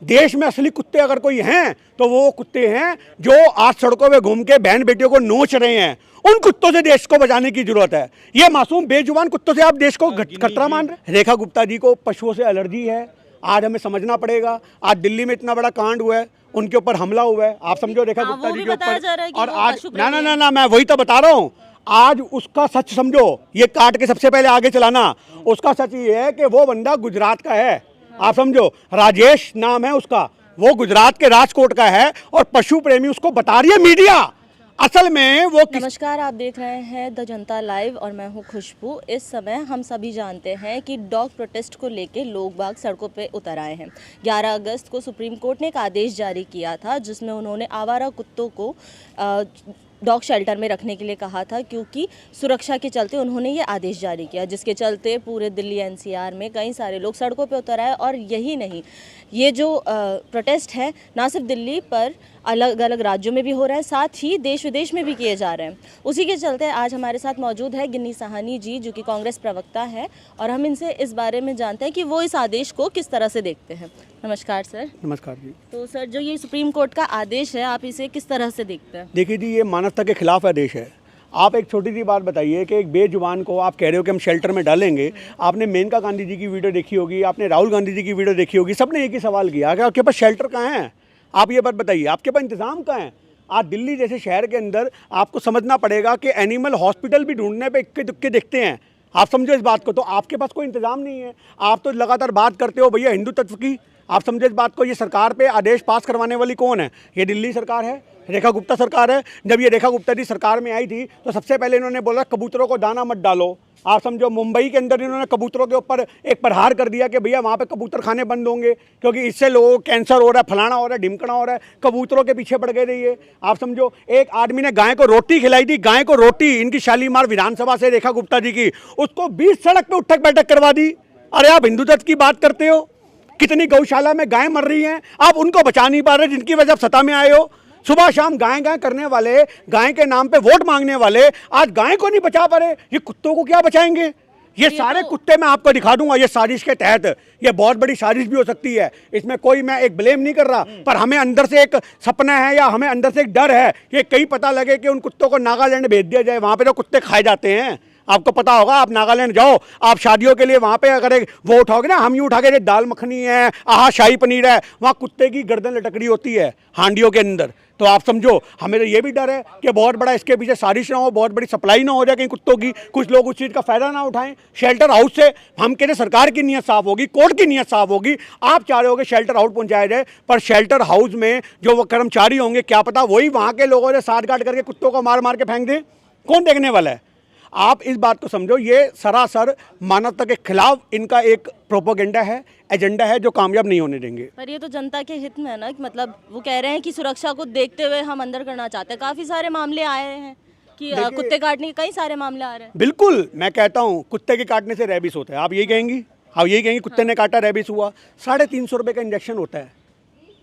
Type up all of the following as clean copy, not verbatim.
देश में असली कुत्ते अगर कोई हैं तो वो कुत्ते हैं जो आज सड़कों पे घूम के बहन बेटियों को नोच रहे हैं। उन कुत्तों से देश को बचाने की जरूरत है। ये मासूम बेजुबान कुत्तों से आप देश को खतरा मान रहे। रेखा गुप्ता जी को पशुओं से एलर्जी है, आज हमें समझना पड़ेगा। आज दिल्ली में इतना बड़ा कांड हुआ है, उनके ऊपर हमला हुआ है, आप समझो रेखा गुप्ता जी के ऊपर। और आज ना मैं वही तो बता रहा हूँ, आज उसका सच समझो, ये काट के सबसे पहले आगे चलाना। उसका सच ये है कि वो बंदा गुजरात का है, आप समझो, राजेश नाम है उसका, वो गुजरात के राजकोट का है और पशु प्रेमी उसको बता रही है मीडिया। असल में वो नमस्कार, आप देख रहे हैं द जनता लाइव और मैं हूं खुशबू। इस समय हम सभी जानते हैं कि डॉग प्रोटेस्ट को लेके लोग बाग सड़कों पे उतर आए हैं। 11 अगस्त को सुप्रीम कोर्ट ने एक आदेश जारी किया था जिसमें उन्होंने आवारा कुत्तों को डॉग शेल्टर में रखने के लिए कहा था, क्योंकि सुरक्षा के चलते उन्होंने ये आदेश जारी किया, जिसके चलते पूरे दिल्ली एनसीआर में कई सारे लोग सड़कों पे उतर आए। और यही नहीं, ये जो प्रोटेस्ट है ना सिर्फ दिल्ली पर, अलग अलग राज्यों में भी हो रहा है, साथ ही देश विदेश में भी किए जा रहे हैं। उसी के चलते आज हमारे साथ मौजूद है गिन्नी साहनी जी, जो कि कांग्रेस प्रवक्ता है, और हम इनसे इस बारे में जानते हैं कि वो इस आदेश को किस तरह से देखते हैं। नमस्कार सर। नमस्कार जी। तो सर, जो ये सुप्रीम कोर्ट का आदेश है, आप इसे किस तरह से देखते हैं? देखिए जी, ये मानवता के खिलाफ आदेश है। आप एक छोटी सी बात बताइए कि एक बेजुबान को आप कह रहे हो कि हम शेल्टर में डालेंगे। आपने मेनका गांधी जी की वीडियो देखी होगी, आपने राहुल गांधी जी की वीडियो देखी होगी, सबने एक ही सवाल किया कि आपके पास शेल्टर कहाँ है? आप ये बात बताइए, आपके पास इंतजाम कहाँ है? आज दिल्ली जैसे शहर के अंदर आपको समझना पड़ेगा कि एनिमल हॉस्पिटल भी ढूंढने पे इक्के दुक्के देखते हैं, आप समझो इस बात को। तो आपके पास कोई इंतजाम नहीं है। आप तो लगातार बात करते हो भैया हिंदू तत्व की, आप समझो इस बात को। ये सरकार पे आदेश पास करवाने वाली कौन है? ये दिल्ली सरकार है, रेखा गुप्ता सरकार है। जब ये रेखा गुप्ता जी सरकार में आई थी तो सबसे पहले इन्होंने बोला कबूतरों को दाना मत डालो, आप समझो। मुंबई के अंदर इन्होंने कबूतरों के ऊपर एक प्रहार कर दिया कि भैया वहाँ पे कबूतर खाने बंद होंगे, क्योंकि इससे लोगों को कैंसर हो रहा है, फलाना हो रहा है, ढिमकना हो रहा है। कबूतरों के पीछे पड़ गए रहिए, आप समझो। एक आदमी ने गाय को रोटी खिलाई थी, गाय को रोटी, इनकी शालीमार विधानसभा से रेखा गुप्ता जी की, उसको 20 सड़क पे उठक बैठक करवा दी। अरे आप हिंदू तत्व की बात करते हो, कितनी गौशाला में गाय मर रही हैं, आप उनको बचा नहीं पा रहे, जिनकी वजह से सत्ता में आए हो। सुबह शाम गाय गाय करने वाले, गाय के नाम पे वोट मांगने वाले आज गाय को नहीं बचा पा रहे, ये कुत्तों को क्या बचाएंगे? ये सारे कुत्ते मैं आपको दिखा दूंगा। ये साजिश के तहत, ये बहुत बड़ी साजिश भी हो सकती है, इसमें कोई मैं एक ब्लेम नहीं कर रहा, पर हमें अंदर से एक सपना है या हमें अंदर से एक डर है कि कहीं पता लगे कि उन कुत्तों को नागालैंड भेज दिया जाए। वहाँ पे तो कुत्ते खाए जाते हैं, आपको पता होगा। आप नागालैंड जाओ, आप शादियों के लिए वहाँ पे अगर वो उठाओगे ना, हम ही उठा के दाल मखनी है, आहा शाही पनीर है, वहाँ कुत्ते की गर्दन लटकड़ी होती है हांडियों के अंदर। तो आप समझो, हमें तो ये भी डर है कि बहुत बड़ा इसके पीछे साजिश ना हो, बहुत बड़ी सप्लाई ना हो जाए कहीं कुत्तों की, कुछ लोग उस चीज़ का फायदा ना उठाएं। शेल्टर हाउस से हम कहते सरकार की नीयत साफ होगी, कोर्ट की नीयत साफ होगी। आप चाह रहे हो कि शेल्टर हाउस पहुंचाया जाए, पर शेल्टर हाउस में जो वो कर्मचारी होंगे, क्या पता वही वहाँ के लोगों ने साठ गांठ करके कुत्तों को मार मार के फेंक दें, कौन देखने वाला है? आप इस बात को समझो, ये सरासर मानवता के खिलाफ इनका एक प्रोपेगेंडा है, एजेंडा है, जो कामयाब नहीं होने देंगे। पर ये तो जनता के हित में है ना, कि मतलब वो कह रहे हैं कि सुरक्षा को देखते हुए हम अंदर करना चाहते हैं। काफ़ी सारे मामले आए हैं कि कुत्ते काटने के कई सारे मामले आ रहे हैं। बिल्कुल, मैं कहता हूँ कुत्ते के काटने से रेबीज होता है, आप यही कहेंगी? आप यही कहेंगी कुत्ते ने काटा रेबीज हुआ? 350 रुपये का इंजेक्शन होता है।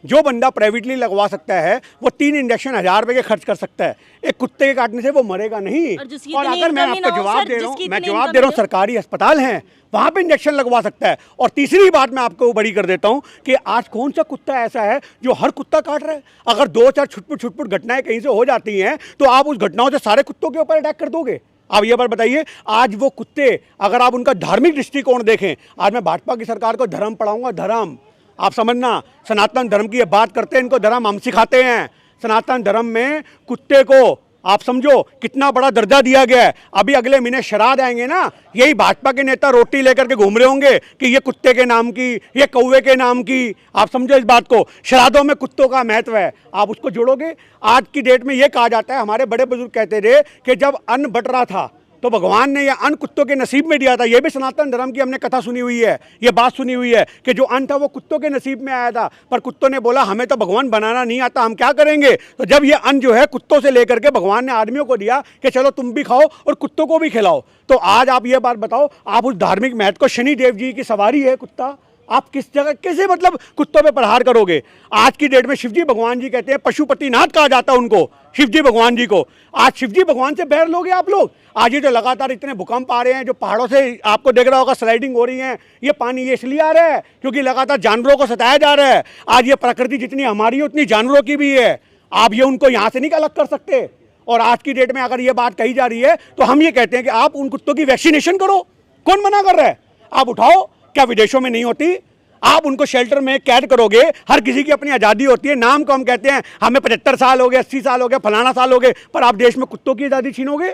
जो बंदा प्राइवेटली लगवा सकता है वो 3 इंजेक्शन 1000 रुपये के खर्च कर सकता है। एक कुत्ते के काटने से वो मरेगा नहीं। और अगर मैं आपको जवाब दे रहा हूँ, सरकारी अस्पताल हैं, वहाँ पे इंजेक्शन लगवा सकता है। और तीसरी बात मैं आपको बड़ी कर देता हूँ कि आज कौन सा कुत्ता ऐसा है जो हर कुत्ता काट रहा है? अगर 2-4 छुटपुट घटनाएं कहीं से हो जाती हैं तो आप उस घटनाओं से सारे कुत्तों के ऊपर अटैक कर दोगे? आप ये बात बताइए। आज वो कुत्ते, अगर आप उनका धार्मिक दृष्टिकोण देखें, आज मैं भाजपा की सरकार को धर्म पढ़ाऊंगा, धर्म, आप समझना, सनातन धर्म की ये बात करते हैं, इनको धर्म हम सिखाते हैं। सनातन धर्म में कुत्ते को आप समझो कितना बड़ा दर्जा दिया गया है। अभी अगले महीने श्राद्ध आएंगे ना, यही भाजपा के नेता रोटी लेकर के घूम रहे होंगे कि ये कुत्ते के नाम की, ये कौवे के नाम की, आप समझो इस बात को। श्राद्धों में कुत्तों का महत्व है, आप उसको जोड़ोगे। आज की डेट में ये कहा जाता है, हमारे बड़े बुजुर्ग कहते थे कि जब अन्न बट रहा था तो भगवान ने यह अन्न कुत्तों के नसीब में दिया था। ये भी सनातन धर्म की हमने कथा सुनी हुई है, ये बात सुनी हुई है कि जो अन्न था वो कुत्तों के नसीब में आया था, पर कुत्तों ने बोला हमें तो भगवान बनाना नहीं आता, हम क्या करेंगे? तो जब ये अन्न जो है कुत्तों से लेकर के भगवान ने आदमियों को दिया कि चलो तुम भी खाओ और कुत्तों को भी खिलाओ। तो आज आप ये बात बताओ, आप उस धार्मिक महत्व को, शनि देव जी की सवारी है कुत्ता, आप किस जगह कैसे मतलब कुत्तों पे प्रहार करोगे? आज की डेट में शिवजी भगवान जी कहते हैं, पशुपतिनाथ कहा जाता है उनको, शिवजी भगवान जी को। आज शिवजी भगवान से बैर लोगे आप लोग? आज ये जो लगातार इतने भूकंप आ रहे हैं, जो पहाड़ों से आपको देख रहा होगा स्लाइडिंग हो रही है, ये पानी ये इसलिए आ रहा है क्योंकि लगातार जानवरों को सताया जा रहा है। आज ये प्रकृति जितनी हमारी है उतनी जानवरों की भी है। आप ये उनको यहाँ से नहीं अलग कर सकते। और आज की डेट में अगर ये बात कही जा रही है तो हम ये कहते हैं कि आप उन कुत्तों की वैक्सीनेशन करो। कौन मना कर रहा है? आप उठाओ, क्या विदेशों में नहीं होती? आप उनको शेल्टर में कैद करोगे। हर किसी की अपनी आज़ादी होती है। नाम को हम कहते हैं हमें 75 साल हो गए, 80 साल हो गए, फलाना साल हो गए, पर आप देश में कुत्तों की आज़ादी छीनोगे।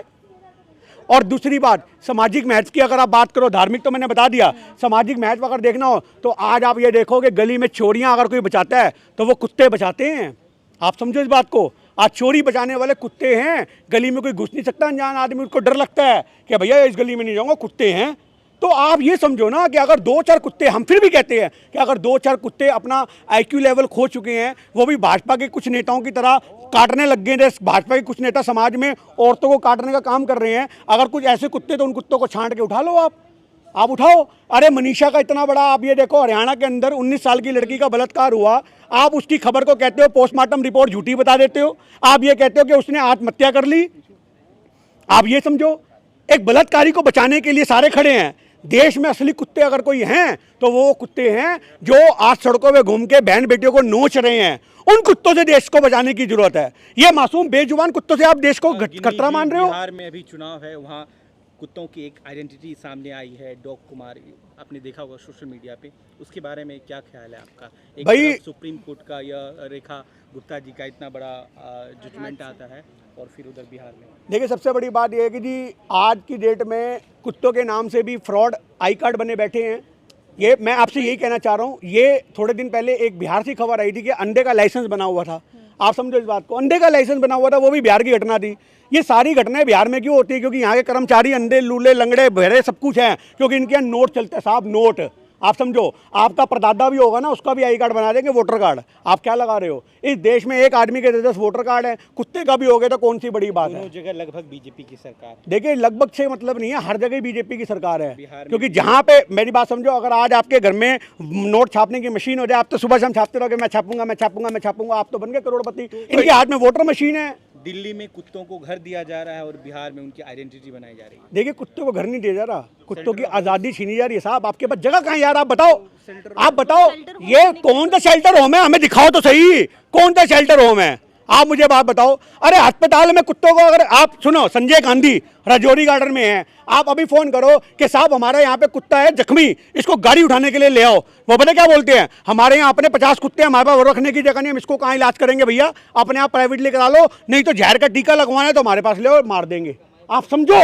और दूसरी बात, सामाजिक महत्व की अगर आप बात करो, धार्मिक तो मैंने बता दिया, सामाजिक महत्व अगर देखना हो तो आज आप ये देखोगे गली में चोरियां अगर कोई बचाता है तो वो कुत्ते बचाते हैं। आप समझो इस बात को। आज चोरी बचाने वाले कुत्ते हैं। गली में कोई घुस नहीं सकता अनजान आदमी, उसको डर लगता है कि भैया इस गली में नहीं जाऊंगा, कुत्ते हैं। तो आप ये समझो ना कि अगर 2-4 कुत्ते, हम फिर भी कहते हैं कि अगर 2-4 कुत्ते अपना IQ लेवल खो चुके हैं, वो भी भाजपा के कुछ नेताओं की तरह काटने लग गए हैं। भाजपा के कुछ नेता समाज में औरतों को काटने का काम कर रहे हैं। अगर कुछ ऐसे कुत्ते तो उन कुत्तों को छांट के उठा लो। आप उठाओ। अरे मनीषा का इतना बड़ा, आप ये देखो हरियाणा के अंदर 19 साल की लड़की का बलात्कार हुआ। आप उसकी खबर को कहते हो पोस्टमार्टम रिपोर्ट झूठी बता देते हो। आप ये कहते हो कि उसने आत्महत्या कर ली। आप ये समझो, एक बलात्कारी को बचाने के लिए सारे खड़े हैं। देश में असली कुत्ते अगर कोई हैं तो वो कुत्ते हैं जो आज सड़कों पे घूम के बहन बेटियों को नोच रहे हैं। उन कुत्तों से देश को बचाने की जरूरत है। ये मासूम बेजुबान कुत्तों से आप देश को खतरा मान रहे हो। बिहार में अभी चुनाव है, वहाँ कुत्तों की एक आइडेंटिटी सामने आई है, डॉग कुमार, आपने देखा होगा सोशल मीडिया पे। उसके बारे में क्या ख्याल है आपका? एक भाई, सुप्रीम कोर्ट का या रेखा गुप्ता जी का इतना बड़ा जजमेंट आता है और फिर उधर बिहार में। देखिए, सबसे बड़ी बात यह है कि जी आज की डेट में कुत्तों के नाम से भी फ्रॉड आई कार्ड बने बैठे हैं। ये मैं आपसे यही कहना चाह रहा हूँ। ये थोड़े दिन पहले एक बिहार से खबर आई थी कि अंडे का लाइसेंस बना हुआ था। आप समझो इस बात को, अंडे का लाइसेंस बना हुआ था, वो भी बिहार की घटना थी। ये सारी घटनाएं बिहार में क्यों होती है? क्योंकि यहाँ के कर्मचारी अंधे लूले लंगड़े बहरे सब कुछ हैं, क्योंकि इनके यहाँ नोट चलते हैं साहब, नोट। आप समझो, आपका परदादा भी होगा ना, उसका भी आई कार्ड बना देंगे, वोटर कार्ड। आप क्या लगा रहे हो? इस देश में एक आदमी के 10 वोटर कार्ड है, कुत्ते का भी हो गया तो कौन सी बड़ी बात है? दोनों जगह लगभग बीजेपी की सरकार। देखिए, लगभग से मतलब नहीं है, हर जगह बीजेपी की सरकार है। बिहार क्योंकि जहाँ पे, मेरी बात समझो, अगर आज आपके घर में नोट छापने की मशीन हो जाए, आप तो सुबह शाम छापते रहोगे, मैं छापूंगा मैं छापूंगा मैं छापूंगा, आप तो बन गए करोड़पति। इनके हाथ में वोटर मशीन है। दिल्ली में कुत्तों को घर दिया जा रहा है और बिहार में उनकी आइडेंटिटी बनाई जा रही है। देखिए, कुत्तों को घर नहीं दिया जा रहा, कुत्तों की आज़ादी छीनी जा रही है साहब। आपके पास जगह कहाँ यार? आप बताओ, आप बताओ, ये कौन सा शेल्टर होम है? हमें दिखाओ तो सही, कौन सा शेल्टर होम है? आप मुझे बात बताओ। अरे अस्पताल में कुत्तों को, अगर आप सुनो, संजय गांधी राजौरी गार्डन में है, आप अभी फोन करो कि साहब हमारे यहाँ पे कुत्ता है जख्मी, इसको गाड़ी उठाने के लिए ले आओ। वो पता क्या बोलते हैं? हमारे यहाँ अपने 50 कुत्ते हैं, हमारे पास रखने की जगह नहीं, हम इसको कहाँ इलाज करेंगे भैया, अपने आप प्राइवेटली करा लो, नहीं तो जहर का टीका लगवाना है तो हमारे पास ले आओ, मार देंगे। आप समझो,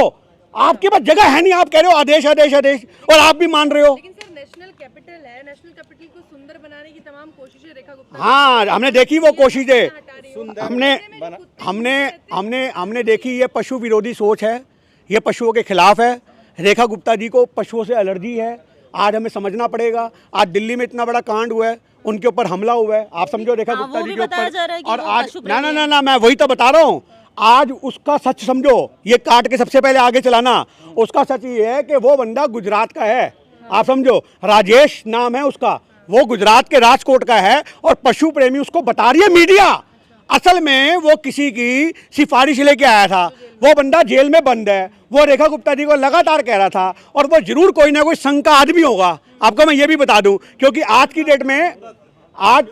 आपके पास जगह है नहीं, आप कह रहे हो आदेश आदेश आदेश, और आप भी मान रहे हो। लेकिन सर नेशनल कैपिटल है, नेशनल कैपिटल को सुंदर बनाने की तमाम कोशिशें रेखा गुप्ता हाँ, हमने देखी वो कोशिशें, सुंदर हमने देखी। ये पशु विरोधी सोच है, ये पशुओं के खिलाफ है। रेखा गुप्ता जी को पशुओं से एलर्जी है। आज हमें समझना पड़ेगा। आज दिल्ली में इतना बड़ा कांड हुआ है, उनके ऊपर हमला हुआ है, आप समझो, रेखा हाँ, गुप्ता वो जी भी के बताया जा रहा है ऊपर। कि और वो आज पशु प्रेमी ना ना ना, मैं वही तो बता रहा हूँ। आज उसका सच समझो, ये काट के सबसे पहले आगे चलाना। उसका सच ये है कि वो बंदा गुजरात का है, आप समझो, राजेश नाम है उसका, वो गुजरात के राजकोट का है, और पशु प्रेमी उसको बता रही है मीडिया। असल में वो किसी की सिफारिश लेके आया था। वो बंदा जेल में बंद है, वो रेखा गुप्ता जी को लगातार कह रहा था, और वो जरूर कोई ना कोई संघ का आदमी होगा। आपको मैं ये भी बता दूं, क्योंकि आज की डेट में, आज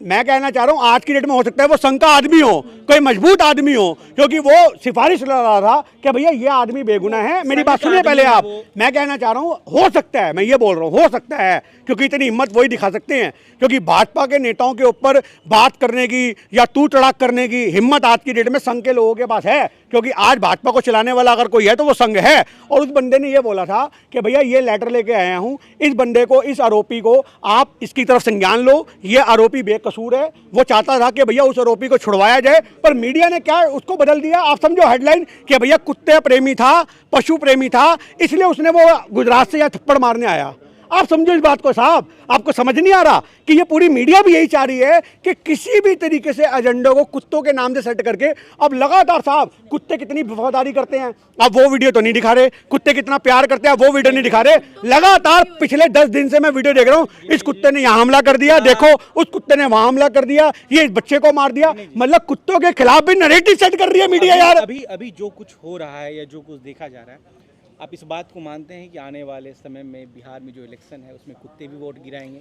मैं कहना चाह रहा हूँ, आज की डेट में हो सकता है वो संघ का आदमी हो, कोई मजबूत आदमी हो, क्योंकि वो सिफारिश लगा रहा था कि भैया ये आदमी बेगुनाह है। मेरी बात सुनिए पहले आप। मैं कहना चाह रहा हूँ, हो सकता है, मैं ये बोल रहा हूँ, हो सकता है, क्योंकि इतनी हिम्मत वही दिखा सकते हैं, क्योंकि भाजपा के नेताओं के ऊपर बात करने की या तू तड़ाक करने की हिम्मत आज की डेट में संघ के लोगों के पास है। क्योंकि आज भाजपा को चलाने वाला अगर कोई है तो वो संघ है। और उस बंदे ने ये बोला था कि भैया ये लेटर लेके आया हूँ, इस बंदे को, इस आरोपी को आप इसकी तरफ संज्ञान लो, ये आरोपी बेकसूर है। वो चाहता था कि भैया उस आरोपी को छुड़वाया जाए, पर मीडिया ने क्या उसको बदल दिया। आप समझो हेडलाइन कि भैया कुत्ते प्रेमी था, पशु प्रेमी था, इसलिए उसने वो गुजरात से यहाँ थप्पड़ मारने आया। आप समझो इस बात को साहब, आपको समझ नहीं आ रहा कि ये पूरी मीडिया भी यही चाह रही है कि किसी भी तरीके से एजेंडे को कुत्तों के नाम से सेट करके अब लगातार साहब कुत्ते कितनी वफादारी करते हैं, अब वो वीडियो तो नहीं दिखा रहे, कुत्ते कितना प्यार करते हैं वो वीडियो नहीं दिखा रहे। लगातार पिछले 10 दिन से मैं वीडियो देख रहा हूँ, इस कुत्ते ने यहाँ हमला कर दिया, देखो उस कुत्ते ने वहां हमला कर दिया, ये इस बच्चे को मार दिया। मतलब कुत्तों के खिलाफ भी नैरेटिव सेट कर रही है मीडिया यार। अभी जो कुछ हो रहा है या जो कुछ देखा जा रहा है, आप इस बात को मानते हैं कि आने वाले समय में बिहार में जो इलेक्शन है उसमें कुत्ते भी वोट गिराएंगे?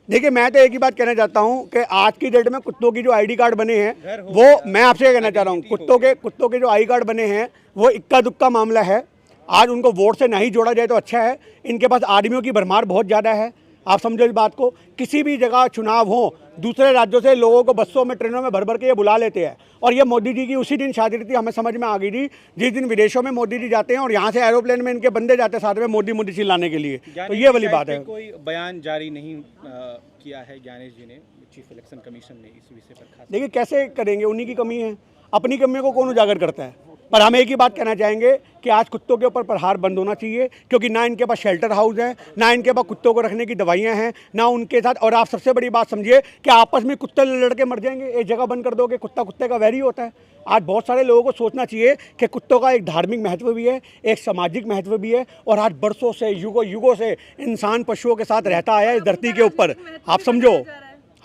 देखिए मैं तो एक ही बात कहना चाहता हूं कि आज की डेट में कुत्तों की जो आईडी कार्ड बने हैं वो, मैं आपसे कहना चाह रहा हूं, कुत्तों के जो आई कार्ड बने हैं वो इक्का दुक्का मामला है। आज उनको वोट से नहीं जोड़ा जाए तो अच्छा है। इनके पास आदमियों की भरमार बहुत ज़्यादा है, आप समझो इस बात को। किसी भी जगह चुनाव हो, दूसरे राज्यों से लोगों को बसों में ट्रेनों में भर भर के ये बुला लेते हैं। और ये मोदी जी की उसी दिन शादी थी, हमें समझ में आ गई थी जिस दिन विदेशों में मोदी जी जाते हैं और यहाँ से एरोप्लेन में इनके बंदे जाते हैं साथ में मोदी मोदी चिल्लाने के लिए। तो ये वाली बात है। कोई बयान जारी नहीं किया है ज्ञानेश जी ने, चीफ इलेक्शन कमीशन ने, इस विषय पर खास। देखिए कैसे करेंगे, उन्हीं की कमी है, अपनी कमियों को कौन उजागर करता है। पर हम एक ही बात कहना चाहेंगे कि आज कुत्तों के ऊपर प्रहार बंद होना चाहिए, क्योंकि ना इनके पास शेल्टर हाउस है, ना इनके पास कुत्तों को रखने की दवाइयां हैं, ना उनके साथ। और आप सबसे बड़ी बात समझिए कि आपस में कुत्ते लड़के मर जाएंगे, एक जगह बंद कर दोगे, कुत्ता कुत्ते का वैरी होता है। आज बहुत सारे लोगों को सोचना चाहिए कि कुत्तों का एक धार्मिक महत्व भी है, एक सामाजिक महत्व भी है, और आज बरसों से युगों से इंसान पशुओं के साथ रहता आया है इस धरती के ऊपर, आप समझो।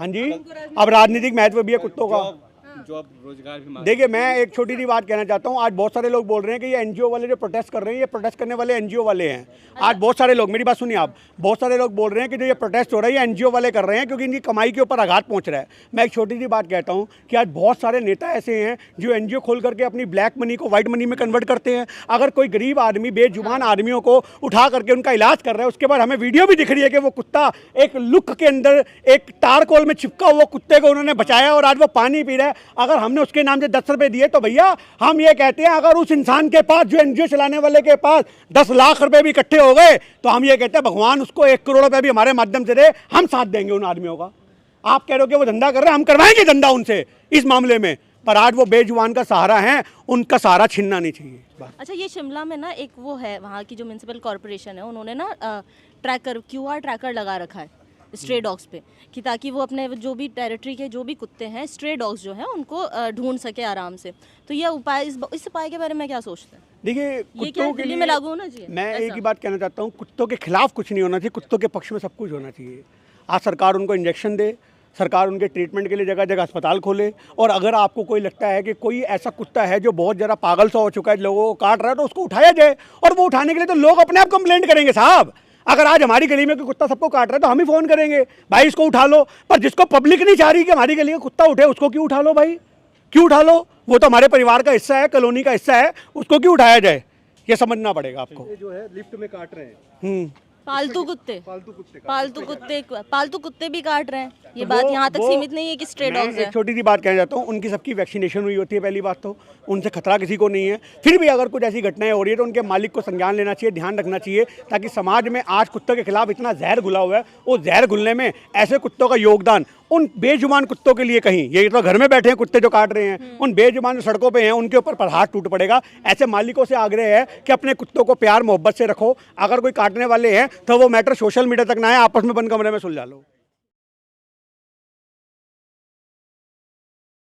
हाँ जी, अब राजनीतिक महत्व भी है कुत्तों का। जॉब रोजगार भी। देखिए मैं एक छोटी सी बात कहना चाहता हूँ, आज बहुत सारे लोग बोल रहे हैं कि ये एनजीओ वाले जो प्रोटेस्ट कर रहे हैं, ये प्रोटेस्ट करने वाले एनजीओ वाले हैं। आज बहुत सारे लोग, मेरी बात सुनिए आप, बहुत सारे लोग बोल रहे हैं कि जो ये प्रोटेस्ट हो रहा है ये एनजीओ वाले कर रहे हैं क्योंकि इनकी कमाई के ऊपर आघात पहुंच रहा है। मैं एक छोटी सी बात कहता हूँ कि आज बहुत सारे नेता ऐसे हैं जो एनजीओ खोल करके अपनी ब्लैक मनी को व्हाइट मनी में कन्वर्ट करते हैं। अगर कोई गरीब आदमी बेजुबान आदमियों को उठा करके उनका इलाज कर रहा है, उसके बाद हमें वीडियो भी दिख रही है कि वो कुत्ता एक लुक के अंदर एक तारकोल में चिपका हुआ कुत्ते को उन्होंने बचाया और आज वो पानी पी रहा है। अगर हमने उसके नाम से 10 रुपए दिए तो भैया हम ये कहते हैं, अगर उस इंसान के पास, जो एनजीओ चलाने वाले के पास 10 लाख रुपए भी इकट्ठे हो गए तो हम ये कहते हैं भगवान उसको 1 करोड़ रुपए भी हमारे माध्यम से दे, हम साथ देंगे उन आदमियों का। आप कह रहे हो कि वो धंधा कर रहे हैं, हम करवाएंगे धंधा उनसे इस मामले में, पर आज वो बेजुबान का सहारा है, उनका सहारा छीनना नहीं चाहिए। अच्छा, ये शिमला में ना एक वो है, वहाँ की जो म्यूनसिपल कॉर्पोरेशन है उन्होंने ना ट्रैकर, QR ट्रैकर लगा रखा है स्ट्रे डॉग्स पे, कि ताकि वो अपने जो भी टेरिटरी के जो भी कुत्ते हैं, स्ट्रे डॉग्स जो हैं, उनको ढूंढ सके आराम से। तो ये उपाय, इस उपाय के बारे में क्या सोचते हैं? देखिए कुत्तों के लिए में लागू होना चाहिए। मैं एक ही बात कहना चाहता हूँ, कुत्तों के खिलाफ कुछ नहीं होना चाहिए, कुत्तों के पक्ष में सब कुछ होना चाहिए। आज सरकार उनको इंजेक्शन दे, सरकार उनके ट्रीटमेंट के लिए जगह जगह अस्पताल खोले, और अगर आपको कोई लगता है कि कोई ऐसा कुत्ता है जो बहुत ज़्यादा पागल सा हो चुका है, लोगों को काट रहा है, तो उसको उठाया जाए। और वो उठाने के लिए तो लोग अपने आप कंप्लेंट करेंगे साहब। अगर आज हमारी गली में कोई कुत्ता सबको काट रहा है तो हम ही फ़ोन करेंगे, भाई इसको उठा लो। पर जिसको पब्लिक नहीं चाह रही कि हमारी गली का कुत्ता उठे, उसको क्यों उठा लो भाई, क्यों उठा लो? वो तो हमारे परिवार का हिस्सा है, कॉलोनी का हिस्सा है, उसको क्यों उठाया जाए? ये समझना पड़ेगा आपको। जो है लिफ्ट में काट रहे हैं पालतू कुत्ते भी काट रहे हैं। ये तो बात यहाँ तक सीमित नहीं है कि स्ट्रे डॉग्स है। एक छोटी सी बात कहना चाहता हूँ, उनकी सबकी वैक्सीनेशन हुई होती है, पहली बात तो उनसे खतरा किसी को नहीं है। फिर भी अगर कुछ ऐसी घटनाएं हो रही है तो उनके मालिक को संज्ञान लेना चाहिए, ध्यान रखना चाहिए, ताकि समाज में आज कुत्तों के खिलाफ इतना जहर घुला हुआ है, वो जहर घुलने में ऐसे कुत्तों का योगदान उन बेजुबान कुत्तों के लिए कहीं, ये तो घर में बैठे हैं कुत्ते जो काट रहे हैं, उन बेजुबान जो सड़कों पे हैं उनके ऊपर प्रहार टूट पड़ेगा। ऐसे मालिकों से आग्रह है कि अपने कुत्तों को प्यार मोहब्बत से रखो। अगर कोई काटने वाले हैं तो वो मैटर सोशल मीडिया तक ना आए, आपस में बंद कमरे में सुलझा लो।